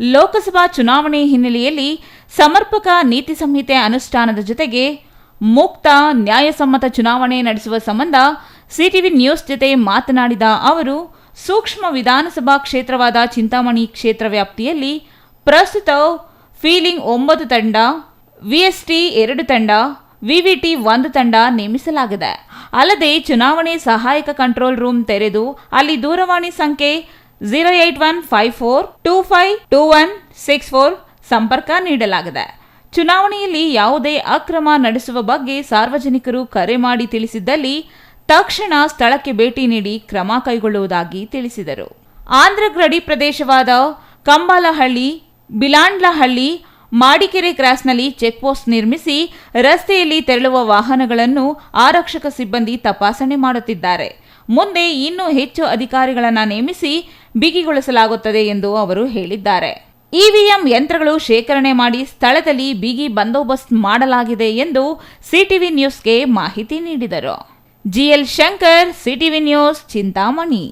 ಲೋಕಸಭಾ ಚುನಾವಣೆ ಹಿನ್ನೆಲೆಯಲ್ಲಿ ಸಮರ್ಪಕ ನೀತಿ ಸಂಹಿತೆ ಅನುಷ್ಠಾನದ ಜೊತೆಗೆ ಮುಕ್ತ ನ್ಯಾಯಸಮ್ಮತ ಚುನಾವಣೆ ನಡೆಸುವ ಸಂಬಂಧ ಸಿಟಿವಿ ನ್ಯೂಸ್ ಜೊತೆ ಮಾತನಾಡಿದ ಅವರು, ಸೂಕ್ಷ್ಮ ವಿಧಾನಸಭಾ ಕ್ಷೇತ್ರವಾದ ಚಿಂತಾಮಣಿ ಕ್ಷೇತ್ರ ವ್ಯಾಪ್ತಿಯಲ್ಲಿ ಪ್ರಸ್ತುತ ಫೀಲಿಂಗ್ 9 ತಂಡ, ವಿಎಸ್ಟಿ 2 ತಂಡ, ವಿವಿಟಿ 1 ತಂಡ ನೇಮಿಸಲಾಗಿದೆ. ಅಲ್ಲದೆ ಚುನಾವಣೆ ಸಹಾಯಕ ಕಂಟ್ರೋಲ್ ರೂಮ್ ತೆರೆದು ಅಲ್ಲಿ ದೂರವಾಣಿ ಸಂಖ್ಯೆ 08154252164 ಸಂಪರ್ಕ ನೀಡಲಾಗಿದೆ. ಚುನಾವಣೆಯಲ್ಲಿ ಯಾವುದೇ ಅಕ್ರಮ ನಡೆಸುವ ಬಗ್ಗೆ ಸಾರ್ವಜನಿಕರು ಕರೆ ಮಾಡಿ ತಿಳಿಸಿದ್ದಲ್ಲಿ ತಕ್ಷಣ ಸ್ಥಳಕ್ಕೆ ಭೇಟಿ ನೀಡಿ ಕ್ರಮ ಕೈಗೊಳ್ಳುವುದಾಗಿ ತಿಳಿಸಿದರು. ಆಂಧ್ರ ಗಡಿ ಪ್ರದೇಶವಾದ ಕಂಬಾಲಹಳ್ಳಿ, ಬಿಲಾಂಡ್ಲಹಳ್ಳಿ, ಮಾಡಿಕೆರೆ ಕ್ರಾಸ್ನಲ್ಲಿ ಚೆಕ್ಪೋಸ್ಟ್ ನಿರ್ಮಿಸಿ ರಸ್ತೆಯಲ್ಲಿ ತೆರಳುವ ವಾಹನಗಳನ್ನು ಆರಕ್ಷಕ ಸಿಬ್ಬಂದಿ ತಪಾಸಣೆ ಮಾಡುತ್ತಿದ್ದಾರೆ. ಮುಂದೆ ಇನ್ನೂ ಹೆಚ್ಚು ಅಧಿಕಾರಿಗಳನ್ನು ನೇಮಿಸಿ ಬಿಗಿಗೊಳಿಸಲಾಗುತ್ತದೆ ಎಂದು ಅವರು ಹೇಳಿದ್ದಾರೆ. ಇವಿಎಂ ಯಂತ್ರಗಳು ಶೇಖರಣೆ ಮಾಡಿ ಸ್ಥಳದಲ್ಲಿ ಬಿಗಿ ಬಂದೋಬಸ್ತ್ ಮಾಡಲಾಗಿದೆ ಎಂದು ಸಿಟಿವಿ ನ್ಯೂಸ್ಗೆ ಮಾಹಿತಿ ನೀಡಿದರು. GL Shankar, CTV news, Chintamani.